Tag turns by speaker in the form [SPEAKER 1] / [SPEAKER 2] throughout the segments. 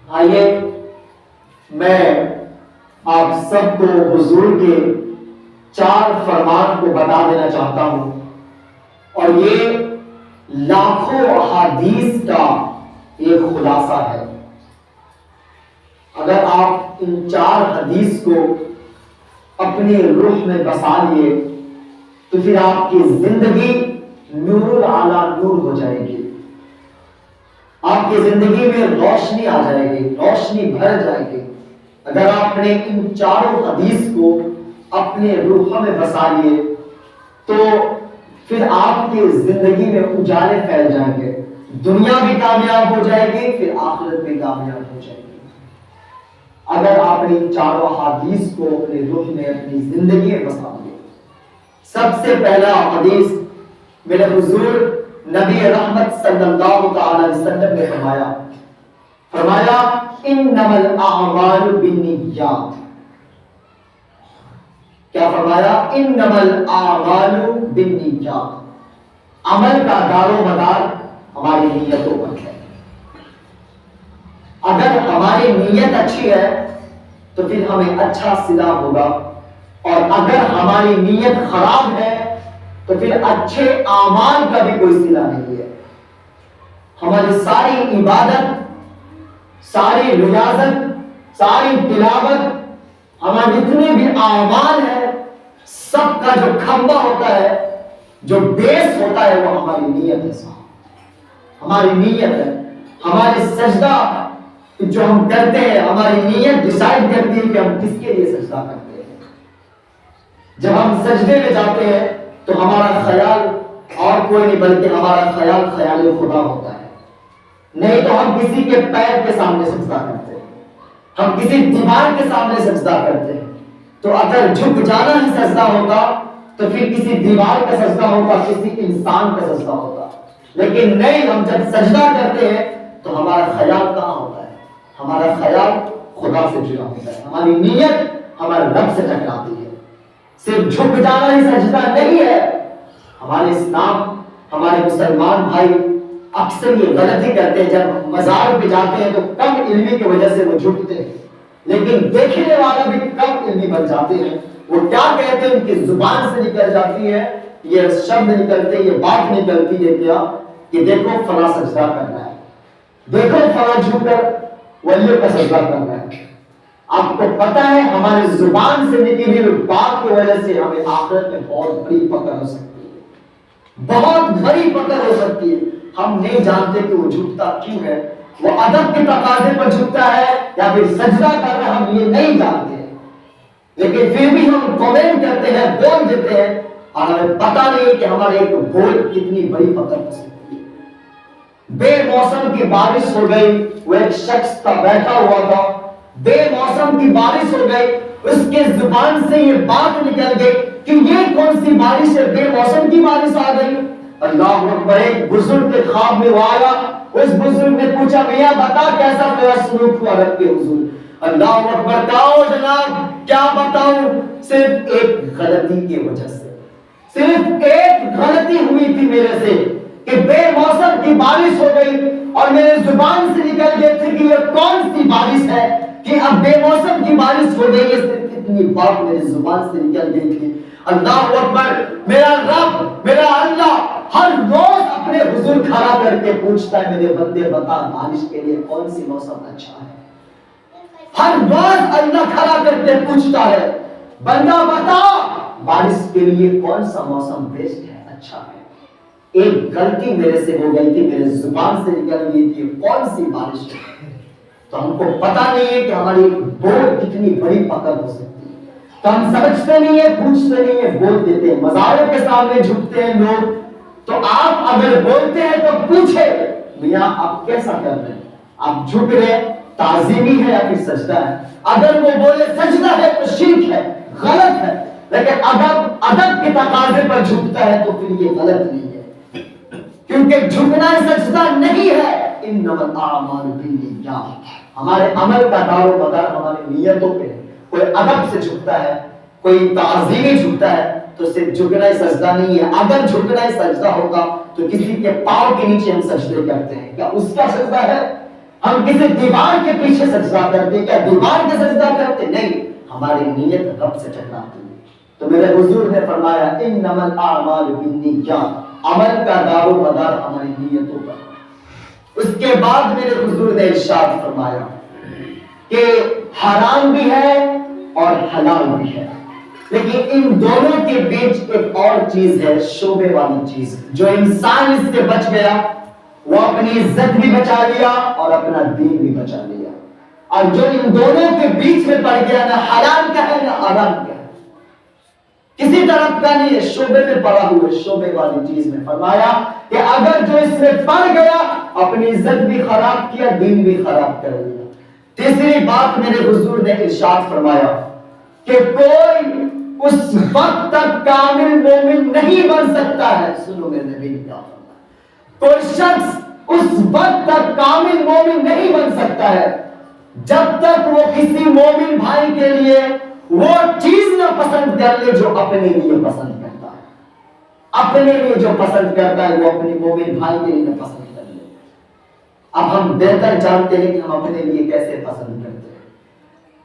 [SPEAKER 1] آئیے میں آپ سب کو حضور کے 4 فرمان کو بتا دینا چاہتا ہوں، اور یہ لاکھوں احادیث کا ایک خلاصہ ہے۔ اگر آپ ان 4 حدیث کو اپنے روح میں بسا لیے تو پھر آپ کی زندگی نور اعلی نور ہو جائے گی، آپ کی زندگی میں روشنی آ جائے گی، روشنی بھر جائے گی۔ اگر آپ نے ان 4 حدیث کو اپنے روح میں بسا لیے تو پھر آپ کی زندگی میں اجالے پھیل جائیں گے، دنیا بھی کامیاب ہو جائے گی، پھر آخرت بھی کامیاب ہو جائے گی۔ اگر آپ نے 4 حدیث کو اپنے روح میں اپنی زندگی میں بسا لیا۔ سب سے پہلا حدیث میرے حضور نبی رحمت صلی اللہ تعالی علیہ وسلم نے فرمایا انما الاعمال بالنیات۔ کیا فرمایا؟ انما الاعمال بالنیات۔ عمل کا دار و مدار ہماری نیتوں پر ہے۔ اگر ہماری نیت اچھی ہے تو پھر ہمیں اچھا صلہ ہوگا، اور اگر ہماری نیت خراب ہے تو پھر اچھے اعمال کا بھی کوئی صلہ نہیں ہے۔ ہماری ساری عبادت، ساری ریاضت، ساری تلاوت، ہمارے جتنے بھی اعمال ہیں، سب کا جو کھمبا ہوتا ہے، جو بیس ہوتا ہے، وہ ہماری نیت ہے۔ ہماری نیت ہے۔ ہماری سجدہ جو ہم کرتے ہیں، ہماری نیت ڈیسائیڈ کرتی ہے کہ ہم کس کے لیے سجدہ کرتے ہیں۔ جب ہم سجدے میں جاتے ہیں تو ہمارا خیال اور کوئی نہیں بلکہ ہمارا خیال خیال خدا ہوتا ہے۔ نہیں تو ہم کسی کے پیر کے سامنے سجدہ کرتے ہیں، ہم کسی دیوار کے سامنے سجدہ کرتے ہیں۔ تو اگر جھک جانا ہی سجدہ ہوتا تو پھر کسی دیوار کا سجدہ ہوتا، کسی انسان کا سجدہ ہوتا۔ لیکن نہیں، ہم جب سجدہ کرتے ہیں تو ہمارا خیال کہاں ہوتا ہے؟ ہمارا خیال خدا سے جڑا ہوتا ہے، ہماری نیت ہمارے رب سے ٹکراتی ہے۔ صرف جھک جانا ہی سجدہ نہیں ہے۔ ہمارے اسلام، ہمارے مسلمان بھائی اکثر یہ غلطی کرتے ہیں، جب مزار پہ جاتے ہیں تو کم علمی کی وجہ سے وہ جھکتے ہیں، لیکن دیکھنے والا بھی کم علمی بن جاتے ہیں۔ وہ کیا کہتے ہیں، ان کی زبان سے نکل جاتی ہے یہ شبد نکلتے، یہ بات نکلتی ہے کیا کہ دیکھو فلاں سجدہ کرنا ہے، دیکھو فلاں جھک کر ولیوں کا سجدہ کرنا ہے۔ آپ کو پتا ہے ہماری زبان سے نکلی ہوئی بات کی وجہ سے ہمیں آخرت میں بہت بڑی پکڑ ہو سکتی ہے، بہت بڑی پکڑ ہو سکتی ہے۔ ہم نہیں جانتے کہ وہ جھکتا کیوں ہے، وہ ادب کے تقاضے پر جھکتا ہے یا پھر سجدہ کر رہا ہے، ہم یہ نہیں جانتے ہیں، لیکن پھر بھی ہم کمنٹ کرتے ہیں، بول دیتے ہیں، اور ہمیں پتا نہیں کہ ہمارے ایک بول کتنی بڑی پکڑ ہو سکتی ہے۔ بے موسم کی بارش ہو گئی، وہ ایک شخص کا بیٹھا ہوا تھا، بے موسم کی بارش ہو گئی، اس کے زبان سے یہ بات نکل گئی کہ یہ کون سی بارش ہے، بے موسم کی بارش آ گئی۔ اللہ اکبر، ایک بزرگ کے خواب میں وہ آیا، اس بزرگ نے پوچھا میاں بتا کیسا میرا سلوک ہوا رب کے حضور؟ اللہ اکبر، کہو جناب کیا بتاؤں، صرف ایک غلطی کی وجہ سے، صرف ایک غلطی ہوئی تھی میرے سے کہ بے موسم کی بارش ہو گئی، اور میرے زبان سے نکل گئی تھی کہ یہ کون سی بارش ہے کہ اب بے موسم کی بارش ہو گئی ہے، صرف اتنی بات میرے زبان سے نکل گئی تھی۔ اللہ اکبر، میرا رب، میرا اللہ ہر روز اپنے حضور کھڑا کر کے پوچھتا ہے میرے بندے بتا بارش کے لیے کون سی موسم اچھا ہے۔ ہر روز اللہ کھڑا کر کے پوچھتا ہے بندہ بتا بارش کے لیے کون سا موسم بیسٹ ہے، اچھا ہے۔ ایک غلطی میرے سے ہو گئی تھی، میرے زبان سے نکل گئی تھی کون سی بارش ہے، تو ہم کو پتا نہیں ہے کہ ہماری بول کتنی بڑی پکڑ ہو سکتی ہے۔ تو ہم سمجھتے نہیں ہیں، پوچھتے نہیں ہیں، بول دیتے ہیں۔ مزاروں کے سامنے جھکتے ہیں لوگ، تو آپ اگر بولتے ہیں تو پوچھے میاں آپ کیسا کر رہے ہیں، آپ جھک رہے تعظیمی ہے یا پھر سجدہ ہے؟ اگر وہ بولے سجدہ ہے تو شرک ہے، غلط ہے، لیکن اگر ادب کے تقاضے پر جھکتا ہے تو پھر یہ غلط نہیں ہے، کیونکہ جھکنا سجدہ نہیں ہے۔ انما الاعمال بالنیات، ہمارے عمل کا دار و مدار ہماری نیتوں پہ ہے۔ کوئی ادب سے جھکتا ہے، کوئی تعظیمی جھکتا ہے، تو صرف جھکنا ہی سجدہ نہیں ہے۔ اگر جھکنا ہی سجدہ ہوگا تو کسی کے پاؤں کے نیچے ہم سجدے کرتے ہیں، کیا اس کا سجدہ ہے؟ ہم کسی دیوار کے پیچھے سجدہ کرتے، کیا دیوار کے سجدہ کرتے؟ نہیں، ہماری نیت رب سے ٹکراتی ہے۔ تو میرے حضور نے فرمایا انما الاعمال بالنیات، عمل کا دار و مدار ہماری نیتوں پر۔ اس کے بعد میرے حضور نے ارشاد فرمایا کہ حرام بھی ہے اور حلال بھی ہے، لیکن ان دونوں کے بیچ ایک اور چیز ہے، شعبے والی چیز، جو انسان اس سے بچ گیا وہ اپنی عزت بھی بچا لیا اور اپنا دین بھی بچا لیا، اور جو ان دونوں کے بیچ میں پڑ گیا، نہ حلال کا ہے نہ حرام کا ہے، کسی طرف کا نہیں ہے، شعبے میں پڑا ہوا، شعبے والی چیز میں فرمایا کہ اگر جو اس میں پڑ گیا اپنی عزت بھی خراب کیا، دین بھی خراب کر لیا۔ تیسری بات میرے حضور نے ارشاد فرمایا کہ کوئی اس وقت تک کامل مومن نہیں بن سکتا ہے، سنو میرے نبی نے کیا فرمایا، کوئی شخص اس وقت تک کامل مومن نہیں بن سکتا ہے جب تک وہ کسی مومن بھائی کے لیے وہ چیز نہ پسند کر لے جو اپنے لیے پسند کرتا ہے، اپنے لیے جو پسند کرتا ہے وہ اپنی مومن بھائی کے لیے نہ پسند کر لے۔ اب ہم بہتر جانتے ہیں کہ ہم اپنے لیے کیسے پسند کرتے ہیں۔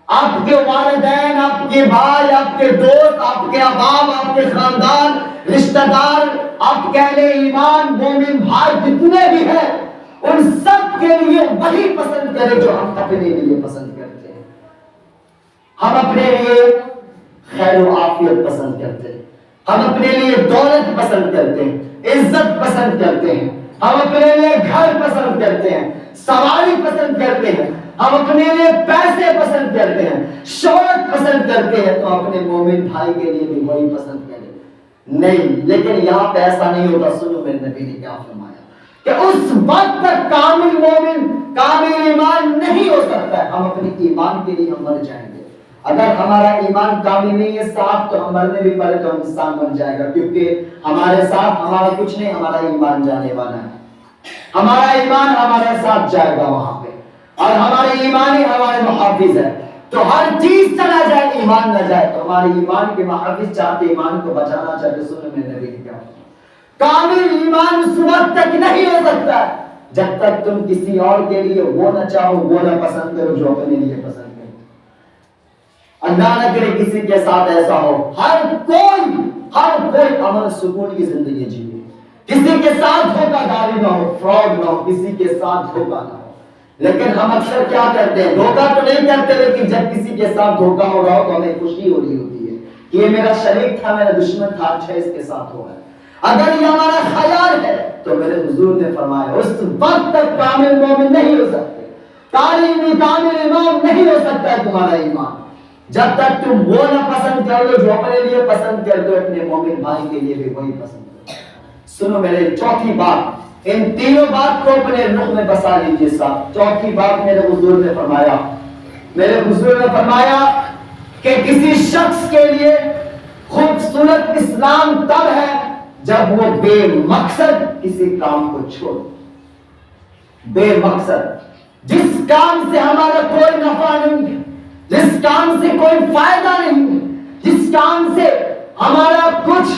[SPEAKER 1] آپ کے والدین، آپ کے بھائی، آپ کے دوست، آپ کے احباب، آپ کے خاندان، رشتہ دار، آپ کے اہل ایمان، مومن بھائی جتنے بھی ہیں، ان سب کے لیے وہی پسند کریں جو ہم اپنے لیے پسند کرتے ہیں۔ ہم اپنے لیے خیر و عافیت پسند کرتے ہیں، ہم اپنے لیے دولت پسند کرتے ہیں، عزت پسند کرتے ہیں، ہم اپنے لیے گھر پسند کرتے ہیں، سواری پسند کرتے ہیں، ہم اپنے لیے پیسے پسند کرتے ہیں، شہرت پسند کرتے ہیں، تو اپنے مومن بھائی کے لیے بھی وہی پسند کریں۔ نہیں، لیکن یہاں پہ ایسا نہیں ہوتا۔ سنو میرے نبی نے کیا فرمایا کہ اس وقت تک کامل مومن، کامل ایمان نہیں ہو سکتا ہے، ہم اپنے ایمان کے لیے ہم مر جائیں گے۔ اگر ہمارا ایمان کامل نہیں ہے صاحب، تو ہم مرنے بھی پڑے تو ہم انسان بن جائے گا، کیونکہ ہمارے ساتھ ہمارا کچھ نہیں، ہمارا ایمان جانے والا ہے، ہمارا ایمان ہمارے ساتھ جائے گا وہاں پہ، اور ہمارے ایمان ہی ہمارے محافظ ہے۔ تو ہر چیز چلا جائے، ایمان نہ جائے، تو ہمارے ایمان کے محافظ چاہتے، ایمان کو بچانا چاہتے۔ سنو میرے نبی کیا، کامل ایمان اس وقت تک نہیں ہو سکتا ہے جب تک تم کسی اور کے لیے وہ نہ چاہو، وہ نہ پسند کرو جو اپنے لیے پسند کرو۔ اللہ نہ کرے کسی کے ساتھ ایسا ہو، ہر کوئی امن سکون کی زندگی جیے، کسی کے ساتھ دھوکہ داری نہ ہو، فراڈ نہ ہو، کسی کے ساتھ دھوکہ نہ ہو۔ لیکن ہم اکثر کیا کرتے ہیں، دھوکہ تو نہیں کرتے، لیکن جب کسی کے ساتھ دھوکہ ہو رہا ہو تو ہمیں خوشی ہو رہی ہوتی ہے کہ یہ میرا شریک تھا، میرا دشمن تھا، اچھا اس کے ساتھ ہو گیا۔ اگر یہ ہمارا خیال ہے تو میرے حضور نے فرمایا اس وقت تک کامل مومن نہیں ہو سکتے، کامل ایمان نہیں ہو سکتا ہے تمہارا ایمان، جب تک تم وہ نہ پسند کر لو جو اپنے لیے پسند کر دو، اپنے مومن بھائی کے لیے بھی وہی پسند کرو۔ سنو میرے چوتھی بات، ان تینوں بات کو اپنے رخ میں بسا لیجیے صاحب۔ چوتھی بات میرے حضور نے فرمایا کہ کسی شخص کے لیے خوبصورت اسلام تب ہے جب وہ بے مقصد کسی کام کو چھوڑ، بے مقصد، جس کام سے ہمارا کوئی نفع نہیں ہے، جس کام سے کوئی فائدہ نہیں ہے، جس کام سے ہمارا کچھ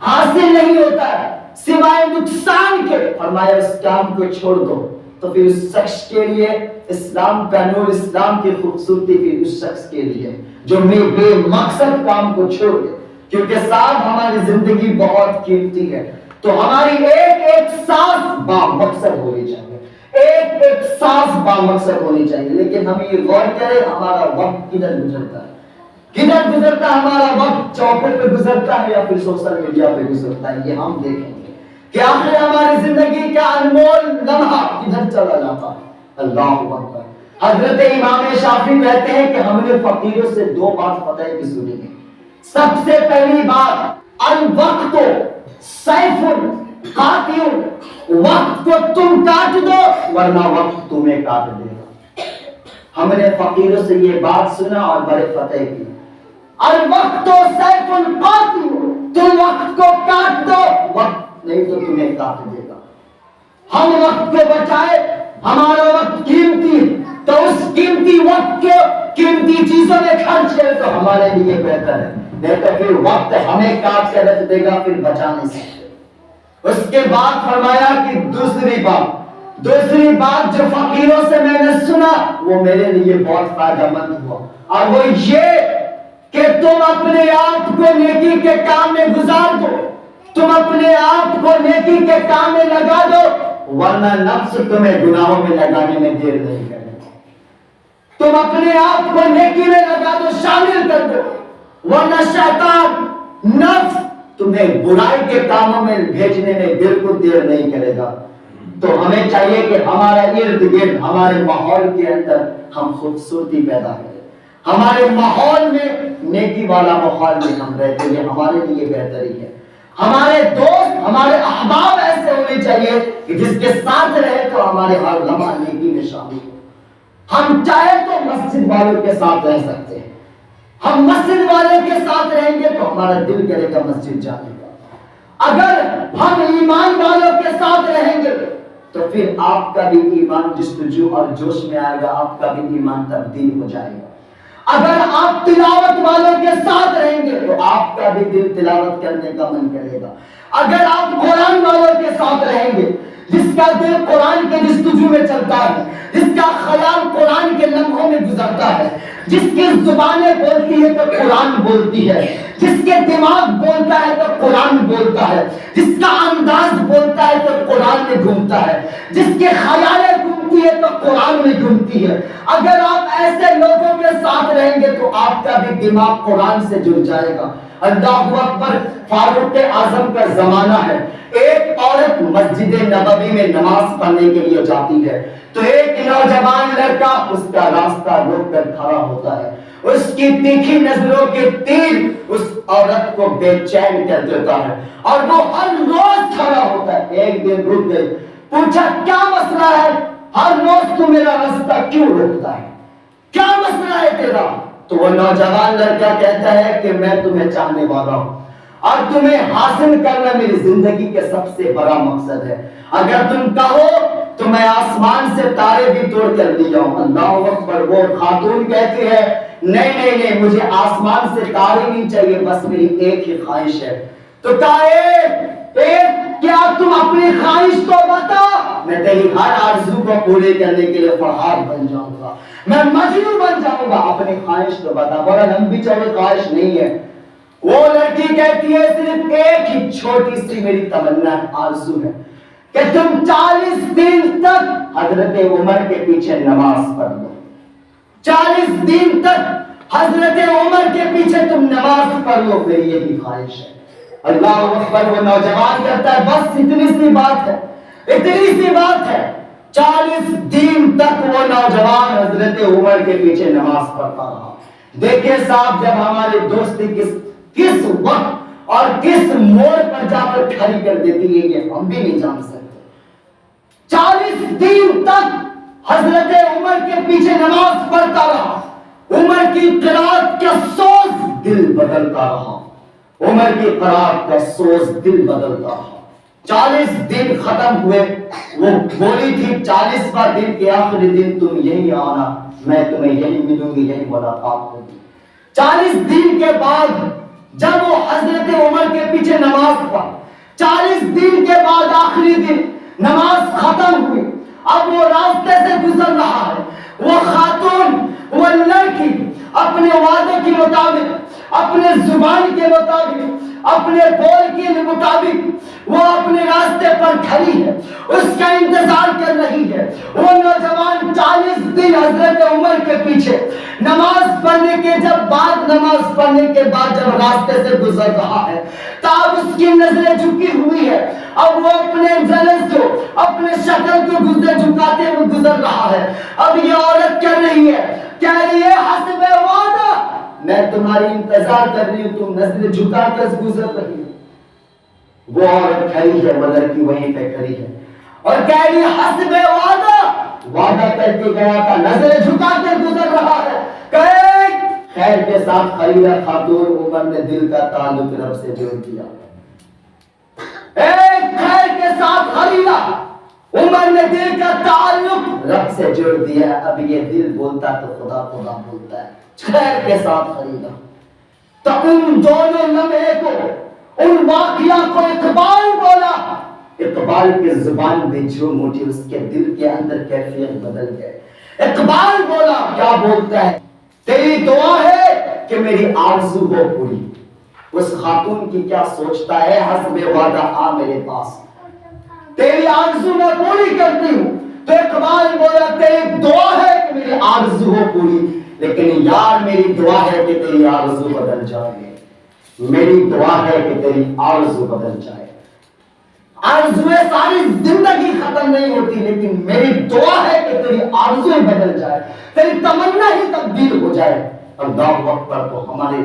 [SPEAKER 1] حاصل نہیں ہوتا ہے سوائے نقصان کے، فرمایا اس کام کو چھوڑ دو۔ تو پھر اس شخص کے لیے اسلام کا نور، اسلام کی خوبصورتی پھر اس شخص کے لیے جو بے مقصد کام کو چھوڑ دے، کیونکہ صاحب ہماری زندگی بہت قیمتی ہے، تو ہماری ایک ایک سانس با مقصد ہونی چاہیے، ایک ایک سانس با مقصد ہونی چاہیے۔ لیکن ہم یہ غور کریں ہمارا وقت کدھر گزرتا ہے، کدھر گزرتا ہے ہمارا وقت، چوکٹ پہ گزرتا ہے یا پھر سوشل میڈیا پہ گزرتا ہے، یہ ہم دیکھیں گے کہ آخر ہماری زندگی کا انمول لمحہ کدھر چلا جاتا ہے۔ اللہ اکبر۔ حضرت امام شافعی کہتے ہیں کہ ہم نے فقیروں سے دو بات فتح کی سنی ہے۔ سب سے پہلی بات، الوقت سیف قاتل، وقت کو تم کاٹ دو ورنہ وقت تمہیں کاٹ دے گا۔ ہم نے فقیروں سے یہ بات سنا اور بڑے فتح کی، الوقت سیف قاتل، تم وقت کو کاٹ دو، وقت نہیں تو تمہیں کاٹ دے گا۔ ہم وقت کو بچائے، ہمارا وقت قیمتی، تو اس قیمتی وقت کو قیمتی چیزوں میں خرچ کرے تو ہمارے لیے بہتر ہے، نہیں تو پھر وقت ہمیں کاٹ کے رکھ دے گا، پھر بچا نہیں سکتے۔ اس کے بعد فرمایا کہ دوسری بات، دوسری بات جو فقیروں سے میں نے سنا وہ میرے لیے بہت فائدہ مند ہوا، اور وہ یہ کہ تم اپنے آپ کو نیکی کے کام میں گزار دو، تم اپنے آپ کو نیکی کے کام میں لگا دو، ورنہ نفس تمہیں گناہوں میں لگانے میں دیر نہیں کرے گا۔ تم اپنے آپ کو نیکی میں لگا دو، شامل کر دو، ورنہ شیطان نفس تمہیں برائی کے کاموں میں بھیجنے میں بالکل دیر نہیں کرے گا۔ تو ہمیں چاہیے کہ ہمارا ارد گرد، ہمارے ماحول کے اندر ہم خوبصورتی پیدا کریں، ہمارے ماحول میں نیکی والا ماحول میں ہم رہتے ہیں، ہمارے لیے بہتری ہے۔ ہمارے دوست، ہمارے احباب ایسے ہونے چاہیے کہ جس کے ساتھ رہے تو ہمارے ہر لمحہ نیکی میں شامل ہو۔ ہم چاہے تو مسجد والوں کے ساتھ رہ سکتے ہیں، ہم مسجد والے کے ساتھ رہیں گے تو ہمارا دل کرے گا مسجد جانے کا۔ اگر ہم ایمان والوں کے ساتھ رہیں گے تو پھر آپ کا بھی ایمان جستجو اور جوش میں آئے گا، آپ کا بھی ایمان تبدیل ہو جائے گا۔ اگر آپ تلاوت والوں کے ساتھ رہیں گے تو آپ کا بھی دل تلاوت کرنے کا من کرے گا۔ اگر آپ قرآن والوں کے ساتھ رہیں گے، جس کا دل قرآن کے جستجو میں چلتا ہے، جس کا خیال قرآن کے لمحوں میں گزرتا ہے، جس کی زبانیں بولتی ہے تو قرآن بولتی ہے، جس کے دماغ بولتا ہے تو قرآن بولتا ہے، جس کا انداز بولتا ہے تو قرآن میں گھومتا ہے، جس کے خیالیں گھومتی ہے تو قرآن میں گھومتی ہے، اگر آپ ایسے لوگوں کے ساتھ رہیں گے تو آپ کا بھی دماغ قرآن سے جڑ جائے گا۔ اللہ اکبر، فاروق اعظم کا زمانہ ہے، ایک عورت مسجد نبوی میں نماز پڑھنے کے لیے جاتی ہے تو ایک نوجوان لڑکا اس کا راستہ روک کر کھڑا ہوتا ہے، اس کی تیکھی نظروں کے تیر اس عورت کو بے چین کر دیتا ہے، اور وہ ہر روز کھڑا ہوتا ہے۔ ایک دن رک گئی، پوچھا کیا مسئلہ ہے، ہر روز تو میرا راستہ کیوں روکتا ہے، کیا مسئلہ ہے تیرا؟ تو وہ نوجوان لڑکا کہتا ہے کہ میں تمہیں چاہنے والا ہوں اور تمہیں حاصل کرنا میری زندگی کے سب سے بڑا مقصد ہے، اگر تم کہو تو میں آسمان سے تارے بھی توڑ کر لے جاؤں۔ اللہ اکبر۔ وہ خاتون کہتی ہے نہیں نہیں نہیں، مجھے آسمان سے تارے نہیں چاہیے، بس میری ایک ہی خواہش ہے۔ تو کہا ایک کیا تم اپنی خواہش تو بتا، میں تیری ہر آرزو کو پورے کرنے کے لیے فرحاد بن جاؤں گا، میں مجنون بن جاؤں گا، اپنی خواہش تو بتا۔ بڑا لمبی چوڑی خواہش نہیں ہے۔ وہ لڑکی کہتی ہے صرف ایک ہی چھوٹی سی میری تمنا آرزو ہے کہ تم 40 دن تک حضرت عمر کے پیچھے نماز پڑھ لو، 40 دن تک حضرت عمر کے پیچھے تم نماز پڑھ لو، میری یہی خواہش ہے۔ اللہ اکبر۔ وہ نوجوان کہتا ہے بس اتنی سی بات ہے، اتنی سی بات ہے۔ 40 دن تک وہ نوجوان حضرت عمر کے پیچھے نماز پڑھتا رہا۔ دیکھیں صاحب، جب ہماری دوستی کس وقت اور کس موڑ پر جا کر کھڑی کر دیتی ہے یہ ہم بھی نہیں جان سکتے۔ 40 دن تک حضرت عمر کے پیچھے نماز پڑھتا رہا، عمر کی قرات کا سوز دل بدلتا رہا، عمر کی قرات کا سوز دل بدلتا رہا۔ 40 دن ختم ہوئے، وہ بولی تھی 40واں دن کے آخری دن تم یہی آنا، میں تمہیں یہی ملوں گی، یہی ملاقات ہوگی۔ 40 دن کے بعد جب وہ حضرت عمر کے پیچھے نماز پڑھ، 40 دن کے بعد آخری دن نماز ختم ہوئی، اب وہ راستے سے گزر رہا ہے، وہ خاتون، وہ لڑکی اپنے وعدے کے مطابق، اپنے زبان کے مطابق، اپنے بول کے مطابق وہ اپنے راستے پر کھڑی ہے، اس کا انتظار کر رہی ہے۔ وہ نوجوان 40 دن حضرت عمر کے پیچھے نماز پڑھنے کے نماز پڑھنے کے بعد جب راستے سے گزر رہا ہے، تب اس کی نظریں جھکی ہوئی ہے، اب وہ اپنے جلس کو، اپنے شکل کو جھکاتے ہوئے گزر رہا ہے۔ اب یہ عورت کہہ رہی ہے، کہہ رہی ہے حسب وعدہ، میں تمہاری انتظار کر رہی ہوں، تم نظریں جھکا کر گزر رہی ہو۔ وہ عورت کھڑی ہے، وہ لڑکی وہیں پہ کھڑی ہے اور کہہ رہی ہے حسب وعدہ، وعدہ کر کے گیا تھا، نظریں جھکا کر گزر رہا ہے۔ خیر کے ساتھ خریدا خاتون، عمر نے دل کا تعلق رب سے جوڑ دیا۔ ایک خیر کے ساتھ خریدا، عمر نے دل کا تعلق رب سے جوڑ دیا۔ اب یہ دل بولتا تو خدا خدا بولتا ہے۔ خیر کے ساتھ خریدا تو ان دونوں لمحے کو، ان واقعہ کو اقبال بولا اقبال کی زبان میں جو موٹی اس کے دل کے اندر کیفیت بدل گئے. اقبال بولا, کیا بولتا ہے, تیری دعا ہے کہ میری آرزو ہو پوری. اس خاتون کی کیا سوچتا ہے, حسب وعدہ آ میرے پاس, تیری آرزو میں پوری کرتی ہوں. تو اقبال بولا تیری دعا ہے کہ میری آرزو ہو پوری, لیکن یار میری دعا ہے کہ تیری آرزو بدل جائے. میری دعا ہے کہ تیری آرزو بدل جائے. آرزویں ساری زندگی ختم نہیں ہوتی, لیکن میری دعا ہے کہ تیری آرزویں بدل جائے, تیری تمنا ہی تبدیل ہو جائے. اللہ اکبر. تو ہمارے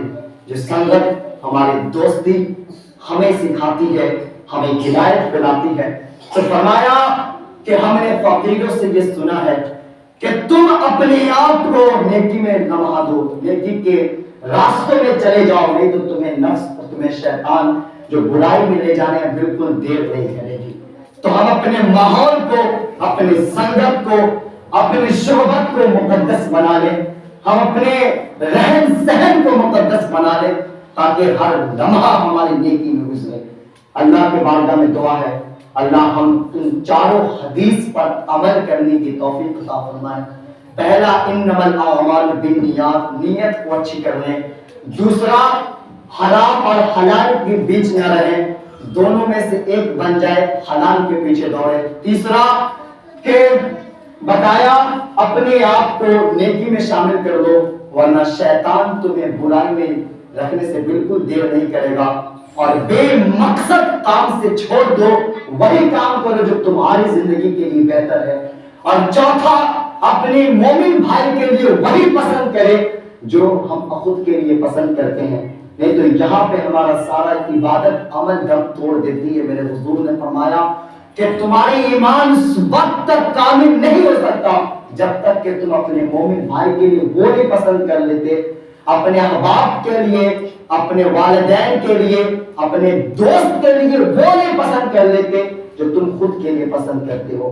[SPEAKER 1] جو سنگت, ہماری دوستی ہمیں سکھاتی ہے, ہمیں ہدایت دلاتی ہے. تو فرمایا کہ ہم نے فقیروں سے یہ سنا ہے کہ تم اپنے آپ کو نیکی میں نما دو, نیکی کے راستوں میں چلے جاؤ, نہیں تو تمہیں نفس اور تمہیں شیطان جو برائی میں لے جانے ہیں بالکل دیر نہیں کرے گی. تو ہم اپنے ماحول کو, اپنی سنگت کو, اپنی صحبت کو مقدس بنا لیں, ہم اپنے رہن سہن کو مقدس بنا لیں, تاکہ ہر لمحہ ہماری نیکی میں گزرے. اللہ کے بارگاہ میں دعا ہے, اللہ ہم ان چاروں حدیث پر عمل کرنے کی توفیق عطا فرمائے. پہلا, انما الاعمال بالنیات, نیت کو اچھی کر لیں. دوسرا, حرام اور حلال کے بیچ نہ رہیں, دونوں میں سے ایک بن جائے, حلال کے پیچھے دوڑے. تیسرا کہ بتایا اپنے آپ کو نیکی میں شامل کر لو, ورنہ شیطان تمہیں برائی میں رکھنے سے بالکل دیر نہیں کرے گا. اور بے مقصد کام سے چھوڑ دو, وہی کام کرو جو تمہاری زندگی کے لیے بہتر ہے. اور چوتھا, اپنے مومن بھائی کے لیے وہی پسند کرے جو ہم خود کے لیے پسند کرتے ہیں, نہیں تو یہاں پہ ہمارا سارا عبادت عمل دم توڑ دیتی ہے. میرے حضور نے فرمایا کہ تمہاری ایمان اس وقت تک کامل نہیں ہو سکتا جب تک کہ تم اپنے مومن بھائی کے لیے وہ نہیں پسند کر لیتے, اپنے احباب کے لیے, اپنے والدین کے لیے, اپنے دوست کے لیے وہ نہیں پسند کر لیتے جو تم خود کے لیے پسند کرتے ہو.